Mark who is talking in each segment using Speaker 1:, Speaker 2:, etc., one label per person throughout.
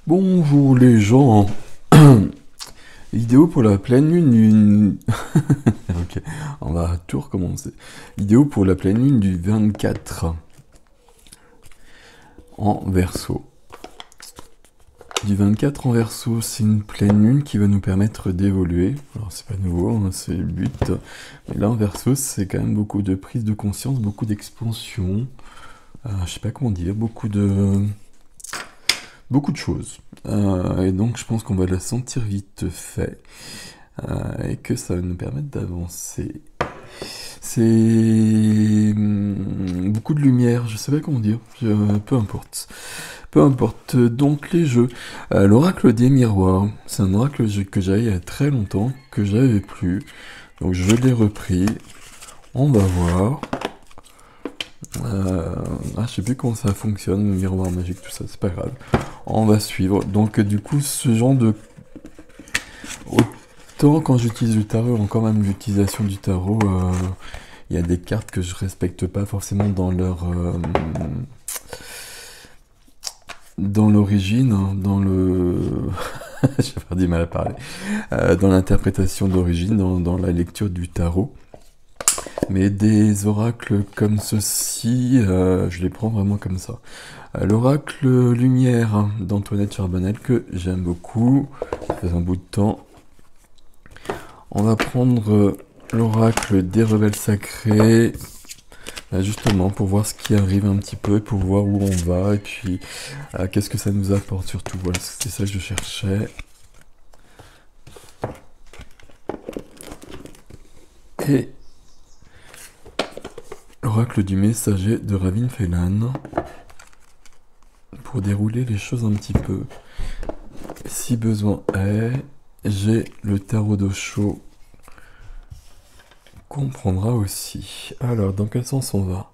Speaker 1: Bonjour les gens. Vidéo pour la pleine lune du... Ok, on va tout recommencer. Vidéo pour la pleine lune du 24 en Verseau. Du 24 en Verseau, c'est une pleine lune qui va nous permettre d'évoluer. Alors c'est pas nouveau, hein, c'est le but. Mais là en Verseau, c'est quand même beaucoup de prise de conscience, beaucoup d'expansion. Je sais pas comment dire, beaucoup de choses. Et donc je pense qu'on va la sentir vite fait. Et que ça va nous permettre d'avancer. C'est beaucoup de lumière, je sais pas comment dire, peu importe. Peu importe, donc les jeux. L'oracle des miroirs, c'est un oracle que j'avais il y a très longtemps, que j'avais plus. Donc je l'ai repris. On va voir. Je sais plus comment ça fonctionne, le miroir magique, tout ça, c'est pas grave. On va suivre. Donc du coup, ce genre de... Autant quand j'utilise le tarot, encore même l'utilisation du tarot, il y a des cartes que je respecte pas forcément dans leur... dans l'origine, hein, dans le... J'ai pas du mal à parler. Dans l'interprétation d'origine, dans la lecture du tarot. Mais des oracles comme ceci, je les prends vraiment comme ça. L'oracle Lumière d'Antoinette Charbonnel, que j'aime beaucoup, ça fait un bout de temps. On va prendre l'oracle des rebelles sacrés, justement pour voir ce qui arrive un petit peu, pour voir où on va, et puis qu'est-ce que ça nous apporte surtout. Voilà, c'est ça que je cherchais. Et l'oracle du messager de Ravin Phelan, pour dérouler les choses un petit peu. Si besoin est, j'ai le tarot d'Osho qu'on prendra aussi. Alors, dans quel sens on va?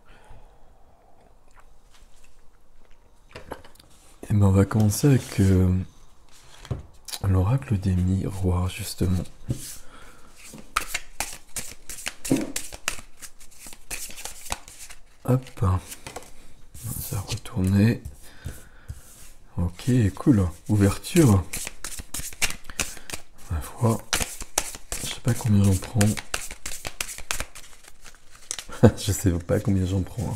Speaker 1: Eh ben, on va commencer avec l'oracle des miroirs, justement. Hop. Ça va retourner. Ok, cool. Ouverture. Ma foi. Je sais pas combien j'en prends. Je sais pas combien j'en prends.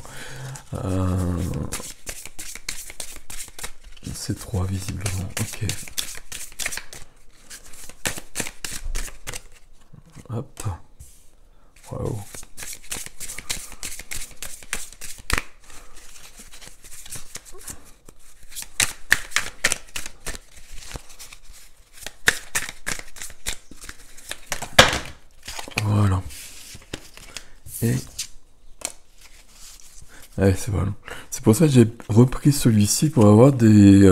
Speaker 1: C'est 3 visiblement. Ok. Hop. Waouh. Voilà. Et... ouais, c'est voilà. C'est pour ça que j'ai repris celui-ci pour avoir des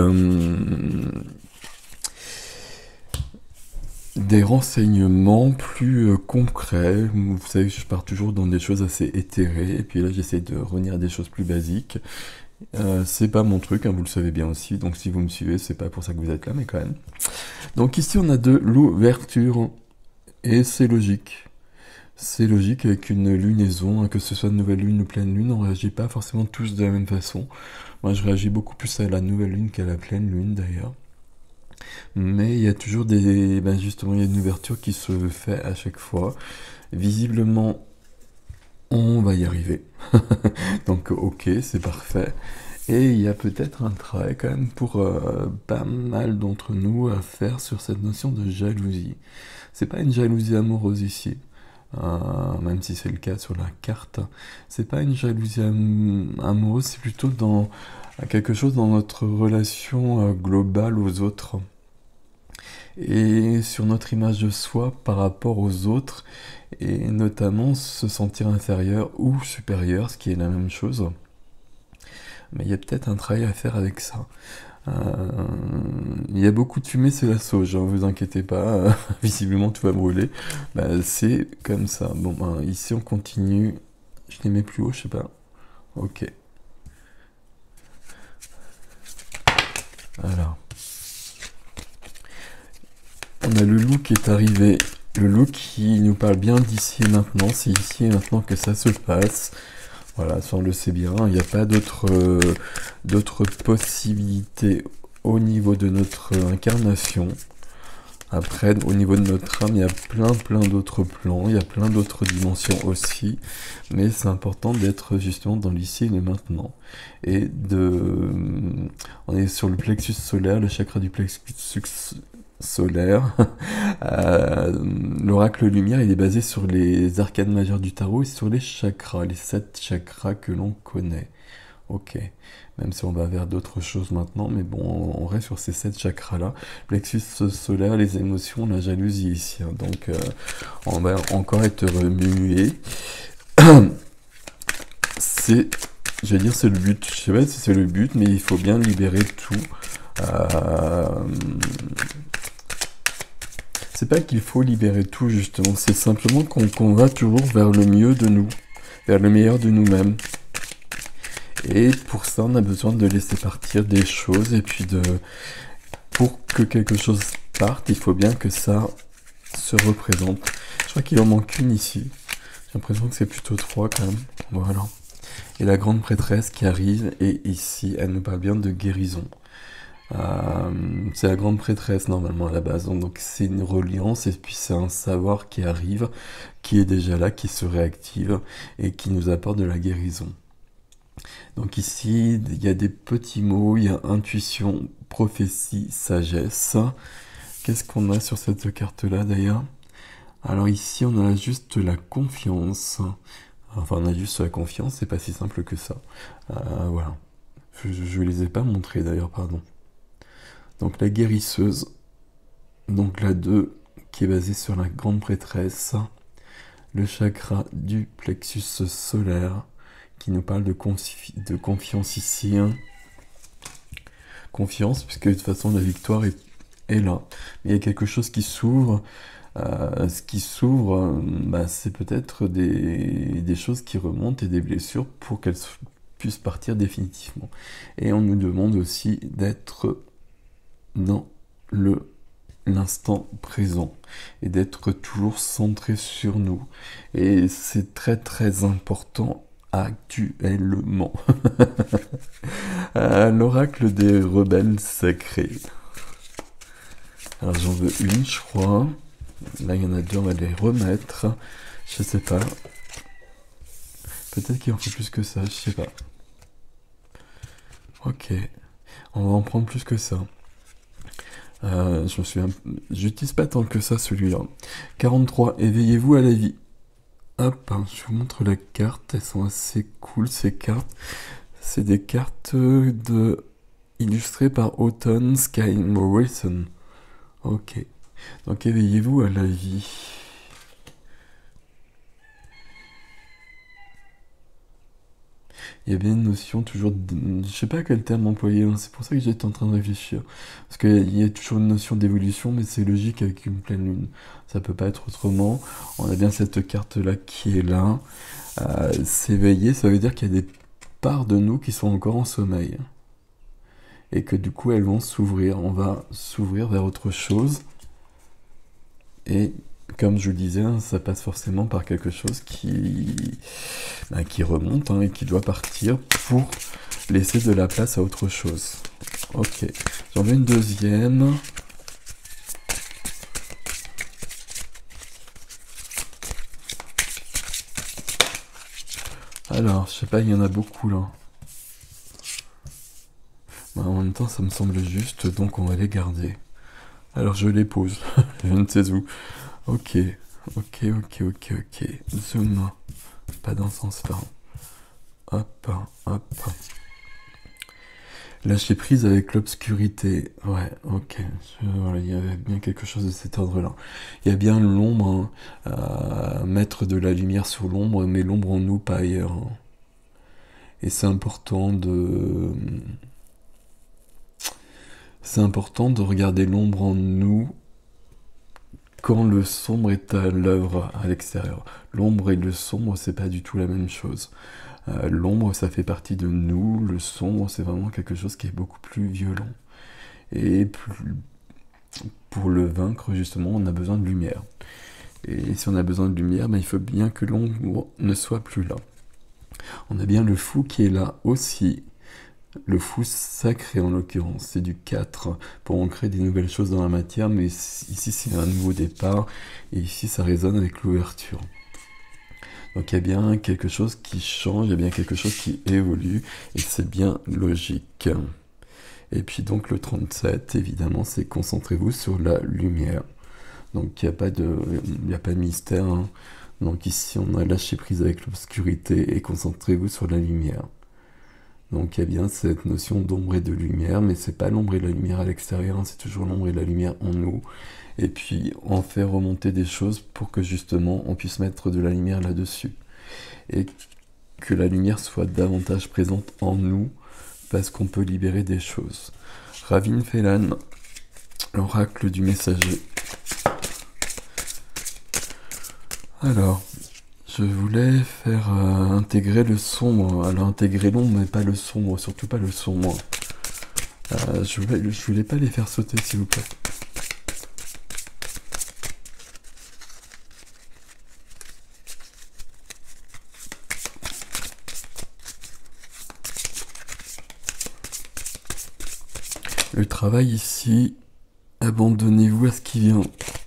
Speaker 1: renseignements plus concrets. Vous savez que je pars toujours dans des choses assez éthérées, et puis là j'essaie de revenir à des choses plus basiques. C'est pas mon truc, hein, vous le savez bien aussi, donc si vous me suivez, c'est pas pour ça que vous êtes là, mais quand même. Donc ici on a de l'ouverture, et c'est logique. C'est logique avec une lunaison, hein, que ce soit nouvelle lune ou pleine lune, on réagit pas forcément tous de la même façon. Moi je réagis beaucoup plus à la nouvelle lune qu'à la pleine lune d'ailleurs. Mais il y a toujours des... ben justement, il y a une ouverture qui se fait à chaque fois. Visiblement, on va y arriver. Donc ok, c'est parfait. Et il y a peut-être un travail quand même pour pas mal d'entre nous à faire sur cette notion de jalousie. C'est pas une jalousie amoureuse ici. Même si c'est le cas sur la carte, c'est pas une jalousie amoureuse, c'est plutôt dans quelque chose dans notre relation globale aux autres et sur notre image de soi par rapport aux autres, et notamment se sentir inférieur ou supérieur, ce qui est la même chose. Mais il y a peut-être un travail à faire avec ça. Il y a beaucoup de fumée, c'est la sauge, hein, vous inquiétez pas, visiblement tout va brûler. Bah, c'est comme ça. Bon, ben, ici on continue. Je les mets plus haut, je sais pas. Ok. Alors. On a le loup qui est arrivé. Le loup qui nous parle bien d'ici et maintenant. C'est ici et maintenant que ça se passe. Voilà, ça on le sait bien. Il n'y a pas d'autres possibilités au niveau de notre incarnation. Après, au niveau de notre âme, il y a plein d'autres plans, il y a plein d'autres dimensions aussi, mais c'est important d'être justement dans l'ici et le maintenant. Et on est sur le plexus solaire, le chakra du plexus solaire. L'oracle lumière, il est basé sur les arcanes majeures du tarot et sur les chakras, les 7 chakras que l'on connaît. Ok, même si on va vers d'autres choses maintenant, mais bon, on reste sur ces 7 chakras-là. Plexus solaire, les émotions, la jalousie ici, hein. Donc on va encore être remué. Je vais dire, c'est le but. Je sais pas si c'est le but, mais il faut bien libérer tout. C'est pas qu'il faut libérer tout, justement. C'est simplement qu'on va toujours vers le mieux de nous, vers le meilleur de nous-mêmes. Et pour ça, on a besoin de laisser partir des choses. Et puis, pour que quelque chose parte, il faut bien que ça se représente. Je crois qu'il en manque une ici. J'ai l'impression que c'est plutôt 3 quand même. Voilà. Et la grande prêtresse qui arrive, et ici, elle nous parle bien de guérison. C'est la grande prêtresse normalement à la base, donc c'est une reliance et puis c'est un savoir qui arrive, qui est déjà là, qui se réactive et qui nous apporte de la guérison. Donc ici, il y a des petits mots, il y a intuition, prophétie, sagesse. Qu'est-ce qu'on a sur cette carte-là d'ailleurs? Alors ici, on a juste la confiance. Enfin, on a juste la confiance, c'est pas si simple que ça. Voilà. Je les ai pas montrés d'ailleurs, pardon. Donc la guérisseuse, donc la 2 qui est basée sur la grande prêtresse, le chakra du plexus solaire qui nous parle de confiance ici. Hein. Confiance, puisque de toute façon la victoire est là. Mais il y a quelque chose qui s'ouvre. Ce qui s'ouvre, c'est peut-être des choses qui remontent et des blessures pour qu'elles puissent partir définitivement. Et on nous demande aussi d'être dans l'instant présent et d'être toujours centré sur nous. Et c'est très important actuellement. L'oracle des rebelles sacrés. Alors j'en veux une, je crois. Là, il y en a 2, on va les remettre. Je sais pas. Peut-être qu'il en faut plus que ça, je sais pas. Ok. On va en prendre plus que ça. Je me souviens, j'utilise pas tant que ça celui-là. 43, éveillez-vous à la vie. Hop, je vous montre la carte, elles sont assez cool ces cartes. C'est des cartes illustrées par Autumn Sky Morrison. Ok, donc éveillez-vous à la vie. Il y a bien une notion toujours, je sais pas quel terme employer, hein. C'est pour ça que j'étais en train de réfléchir. Parce qu'il y a toujours une notion d'évolution, mais c'est logique avec une pleine lune. Ça peut pas être autrement. On a bien cette carte-là qui est là. S'éveiller, ça veut dire qu'il y a des parts de nous qui sont encore en sommeil. Et que du coup, elles vont s'ouvrir. On va s'ouvrir vers autre chose. Et comme je le disais, hein, ça passe forcément par quelque chose qui remonte et qui doit partir pour laisser de la place à autre chose. Ok, j'en veux une deuxième. Alors, je sais pas, il y en a beaucoup là. En même temps, ça me semble juste, donc on va les garder. Alors, je les pose, je ne sais où. Ok. Zoom. Pas dans ce sens-là. Hop. Lâcher prise avec l'obscurité. Ouais, ok. Voilà, il y avait bien quelque chose de cet ordre-là. Il y a bien l'ombre, mettre de la lumière sur l'ombre, mais l'ombre en nous, pas ailleurs. Hein. Et c'est important de regarder l'ombre en nous quand le sombre est à l'œuvre à l'extérieur. L'ombre et le sombre, c'est pas du tout la même chose. L'ombre, ça fait partie de nous. Le sombre, c'est vraiment quelque chose qui est beaucoup plus violent. Et pour le vaincre, justement, on a besoin de lumière. Et si on a besoin de lumière, il faut bien que l'ombre ne soit plus là. On a bien le fou qui est là aussi. le flou sacré en l'occurrence, c'est du 4 pour ancrer des nouvelles choses dans la matière, mais ici c'est un nouveau départ, et ici ça résonne avec l'ouverture. Donc il y a bien quelque chose qui change, il y a bien quelque chose qui évolue, et c'est bien logique. Et puis donc le 37, évidemment, c'est concentrez-vous sur la lumière. Donc il n'y a pas de mystère, hein. Donc ici on a lâché prise avec l'obscurité et concentrez-vous sur la lumière. Donc il y a bien cette notion d'ombre et de lumière, mais c'est pas l'ombre et la lumière à l'extérieur, hein, c'est toujours l'ombre et la lumière en nous. Et puis on fait remonter des choses pour que justement on puisse mettre de la lumière là-dessus. Et que la lumière soit davantage présente en nous, parce qu'on peut libérer des choses. Ravin Phelan, l'oracle du messager. Alors, je voulais faire intégrer le sombre. Alors intégrer l'ombre, mais pas le sombre, surtout pas le sombre. Je voulais pas les faire sauter, s'il vous plaît. Le travail ici, abandonnez-vous à ce qui vient.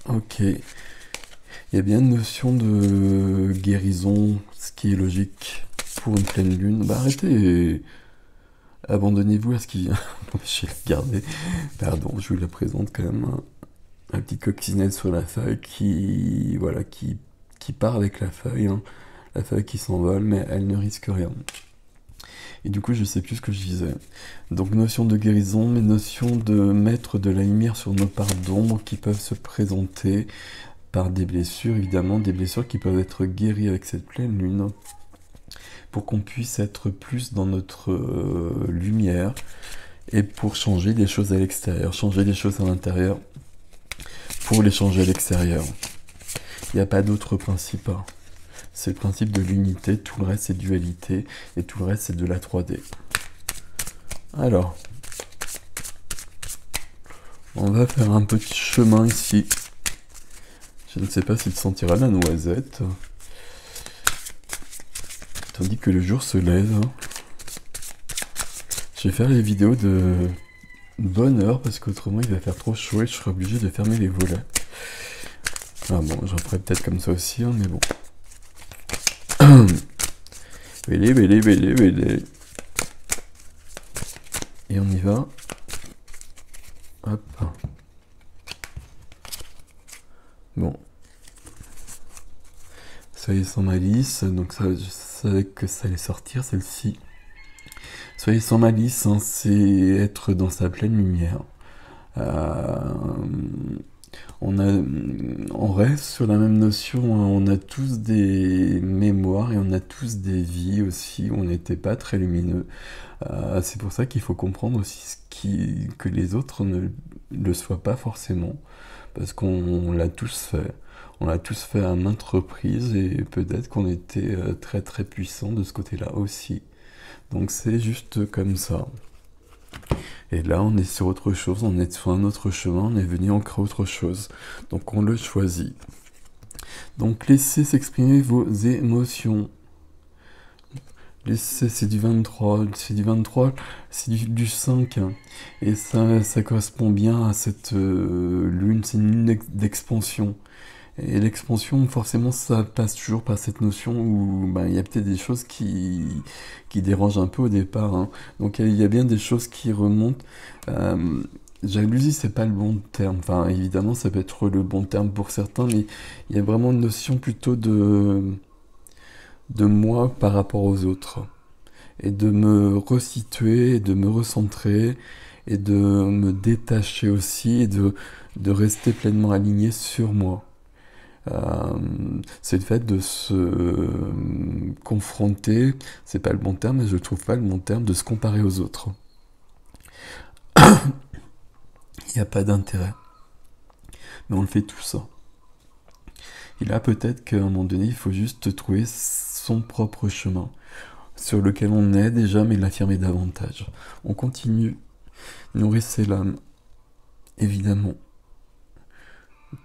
Speaker 1: Ok. Il y a bien une notion de guérison, ce qui est logique pour une pleine lune. Bah arrêtez, abandonnez-vous à ce qui vient. Je vais la garder. Pardon, je vous la présente quand même. Un petit coccinelle sur la feuille voilà, qui part avec la feuille. Hein. La feuille qui s'envole, mais elle ne risque rien. Et du coup, je sais plus ce que je disais. Donc, notion de guérison, mais notion de mettre de la lumière sur nos parts d'ombre qui peuvent se présenter par des blessures, évidemment, des blessures qui peuvent être guéries avec cette pleine lune, pour qu'on puisse être plus dans notre lumière, et pour changer des choses à l'extérieur, changer des choses à l'intérieur, pour les changer à l'extérieur. Il n'y a pas d'autre principe. Hein. C'est le principe de l'unité, tout le reste c'est dualité, et tout le reste c'est de la 3D. Alors, on va faire un petit chemin ici. Je ne sais pas s'il sentira la noisette. Tandis que le jour se lève. Je vais faire les vidéos de bonne heure, parce qu'autrement il va faire trop chaud et je serai obligé de fermer les volets. Ah bon, j'en ferai peut-être comme ça aussi, hein, mais bon. Vélé. Et on y va. Hop. Bon. Soyez sans malice, donc ça, je savais que ça allait sortir, celle-ci. Soyez sans malice, hein, c'est être dans sa pleine lumière. On reste sur la même notion, hein. On a tous des mémoires et on a tous des vies aussi où on n'était pas très lumineux. C'est pour ça qu'il faut comprendre aussi que les autres ne le soient pas forcément, parce qu'on l'a tous fait. On l'a tous fait à maintes reprises et peut-être qu'on était très très puissant de ce côté-là aussi. Donc c'est juste comme ça. Et là, on est sur autre chose, on est sur un autre chemin, on est venu en créer autre chose. Donc on le choisit. Donc laissez s'exprimer vos émotions. C'est du 23, c'est du 5. Hein. Et ça correspond bien à cette lune, c'est une lune d'expansion. Et l'expansion, forcément, ça passe toujours par cette notion où il y a peut-être des choses qui dérangent un peu au départ. Hein. Donc il y a bien des choses qui remontent. Jalousie, c'est pas le bon terme. Enfin, évidemment, ça peut être le bon terme pour certains, mais il y a vraiment une notion plutôt de moi par rapport aux autres. Et de me resituer, et de me recentrer, et de me détacher aussi, et de rester pleinement aligné sur moi. C'est le fait de se confronter, c'est pas le bon terme, mais je trouve pas le bon terme, de se comparer aux autres. Il n'y a pas d'intérêt. Mais on le fait tout ça. Et là, peut-être qu'à un moment donné, il faut juste trouver son propre chemin, sur lequel on est déjà, mais l'affirmer davantage. On continue. Nourrissez l'âme. Évidemment.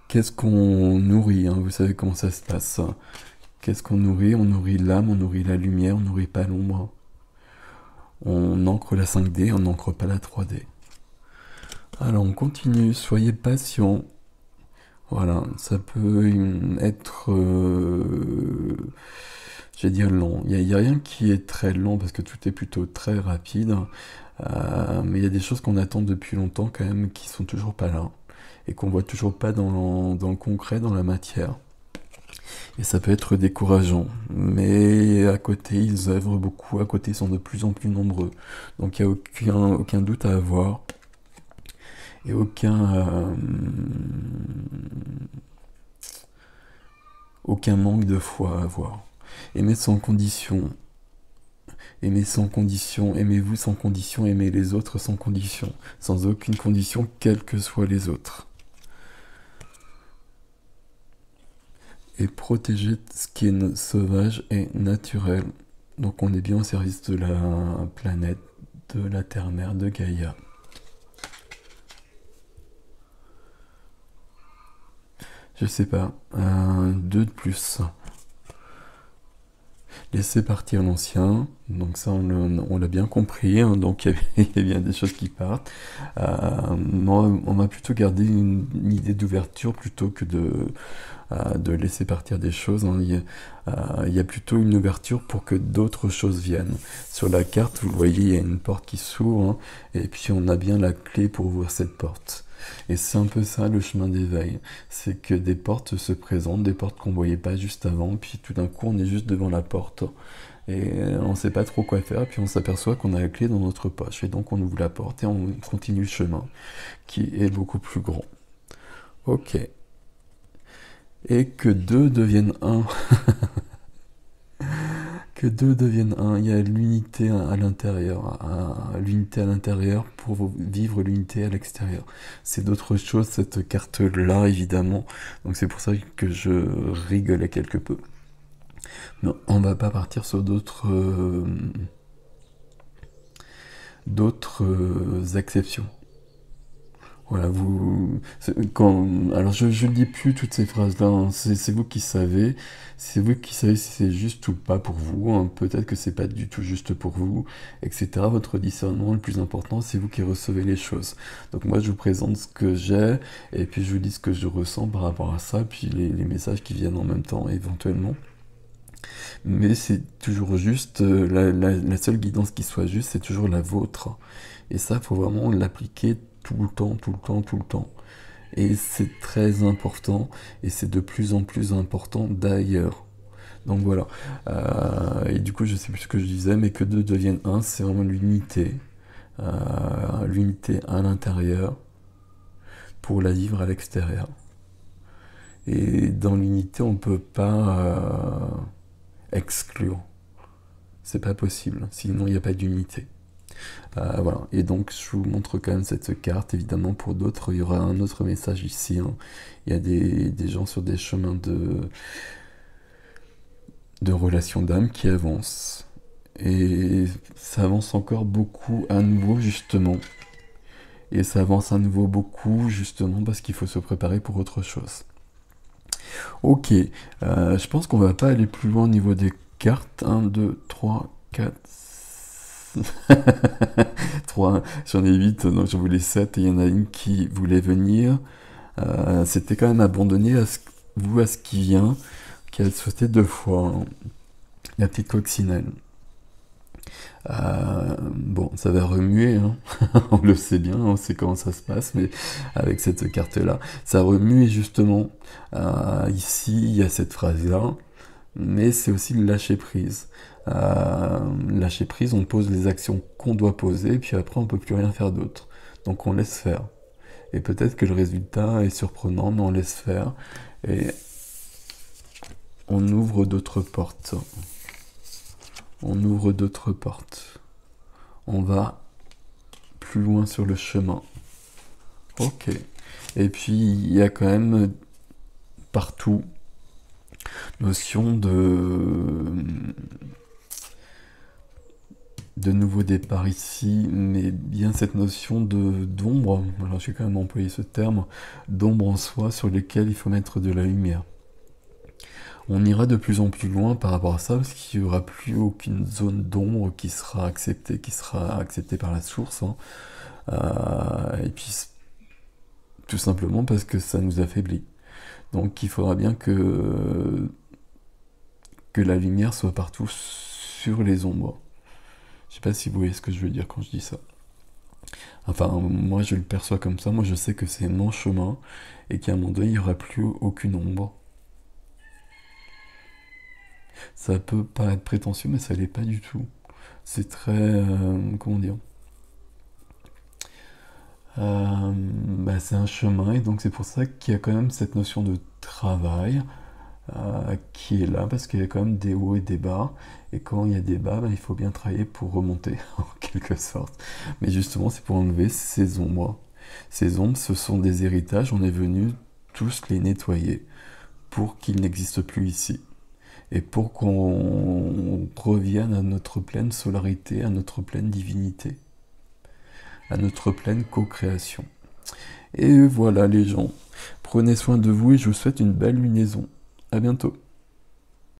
Speaker 1: Qu'est-ce qu'on nourrit, hein, vous savez comment ça se passe. Qu'est-ce qu'on nourrit? On nourrit l'âme, on nourrit la lumière, on nourrit pas l'ombre. On ancre la 5D, on n'ancre pas la 3D. Alors on continue, soyez patient. Voilà, ça peut être, je vais dire lent. Il y a rien qui est très lent parce que tout est plutôt très rapide. Mais il y a des choses qu'on attend depuis longtemps quand même qui sont toujours pas là et qu'on voit toujours pas dans le concret, dans la matière. Et ça peut être décourageant. Mais à côté, ils œuvrent beaucoup. À côté, ils sont de plus en plus nombreux. Donc il n'y a aucun doute à avoir. Et aucun manque de foi à avoir. Aimez sans condition. Aimez sans condition. Aimez-vous sans condition. Aimez les autres sans condition. Sans aucune condition, quels que soient les autres. Et protéger ce qui est sauvage et naturel. Donc on est bien au service de la planète, de la Terre-Mère, de Gaïa. Je sais pas, 2 de plus. Laisser partir l'ancien, donc ça on l'a bien compris, hein, donc il y a bien des choses qui partent. Moi, on m'a plutôt gardé une idée d'ouverture plutôt que de laisser partir des choses, hein. Il y a plutôt une ouverture pour que d'autres choses viennent. Sur la carte, vous le voyez, il y a une porte qui s'ouvre, hein, et puis on a bien la clé pour ouvrir cette porte. Et c'est un peu ça le chemin d'éveil, c'est que des portes se présentent, des portes qu'on voyait pas juste avant, puis tout d'un coup on est juste devant la porte, et on sait pas trop quoi faire, puis on s'aperçoit qu'on a la clé dans notre poche, et donc on ouvre la porte et on continue le chemin, qui est beaucoup plus grand. Ok. Et que deux deviennent un. Que deux deviennent un. Il y a l'unité à l'intérieur. L'unité à l'intérieur pour vivre l'unité à l'extérieur. C'est d'autres choses, cette carte-là, évidemment. Donc c'est pour ça que je rigolais quelque peu. Mais on va pas partir sur d'autres exceptions. Voilà, alors je ne dis plus toutes ces phrases-là, hein. C'est vous qui savez. C'est vous qui savez si c'est juste ou pas pour vous, hein. Peut-être que c'est pas du tout juste pour vous, etc. Votre discernement, le plus important, c'est vous qui recevez les choses. Donc moi, je vous présente ce que j'ai, et puis je vous dis ce que je ressens par rapport à ça, puis les messages qui viennent en même temps, éventuellement. Mais c'est toujours juste, la seule guidance qui soit juste, c'est toujours la vôtre. Et ça, il faut vraiment l'appliquer tout le temps, tout le temps, tout le temps. Et c'est très important, et c'est de plus en plus important d'ailleurs. Donc voilà. Et du coup, je sais plus ce que je disais, mais que deux deviennent un, c'est vraiment l'unité. L'unité à l'intérieur pour la vivre à l'extérieur. Et dans l'unité, on ne peut pas exclure. C'est pas possible, sinon il n'y a pas d'unité. Voilà, et donc je vous montre quand même cette carte. Évidemment, pour d'autres, il y aura un autre message ici, hein. Il y a des gens sur des chemins de relations d'âme qui avancent. Et ça avance encore beaucoup à nouveau, justement. Et ça avance à nouveau beaucoup, justement, parce qu'il faut se préparer pour autre chose. Ok, je pense qu'on va pas aller plus loin au niveau des cartes. 1, 2, 3, 4, 3, j'en ai 8, donc j'en voulais 7, et il y en a une qui voulait venir. C'était quand même abandonné à ce qui vient, qui a sauté 2 fois, hein. La petite coccinelle. Bon, ça va remuer, hein. On le sait bien, on sait comment ça se passe, mais avec cette carte-là, ça remue justement. Ici, il y a cette phrase-là, mais c'est aussi le lâcher prise. Lâcher prise, on pose les actions qu'on doit poser, puis après on peut plus rien faire d'autre. Donc on laisse faire. Et peut-être que le résultat est surprenant, mais on laisse faire. Et on ouvre d'autres portes. On ouvre d'autres portes. On va plus loin sur le chemin. Ok. Et puis il y a quand même partout notion de nouveau départ ici, mais bien cette notion d'ombre, alors j'ai quand même employé ce terme, d'ombre en soi sur lesquelles il faut mettre de la lumière. On ira de plus en plus loin par rapport à ça, parce qu'il n'y aura plus aucune zone d'ombre qui sera acceptée par la source, hein. Et puis, tout simplement parce que ça nous affaiblit. Donc il faudra bien que la lumière soit partout sur les ombres. Je sais pas si vous voyez ce que je veux dire quand je dis ça. Enfin, moi je le perçois comme ça, moi je sais que c'est mon chemin, et qu'à un moment donné, il n'y aura plus aucune ombre. Ça peut paraître prétentieux, mais ça l'est pas du tout. C'est très... comment dire, c'est un chemin, et donc c'est pour ça qu'il y a quand même cette notion de travail qui est là, parce qu'il y a quand même des hauts et des bas, et quand il y a des bas, il faut bien travailler pour remonter, en quelque sorte. Mais justement, c'est pour enlever ces ombres. Ces ombres, ce sont des héritages, on est venu tous les nettoyer pour qu'ils n'existent plus ici. Et pour qu'on revienne à notre pleine solarité, à notre pleine divinité, à notre pleine co-création. Et voilà les gens, prenez soin de vous et je vous souhaite une belle lunaison. À bientôt.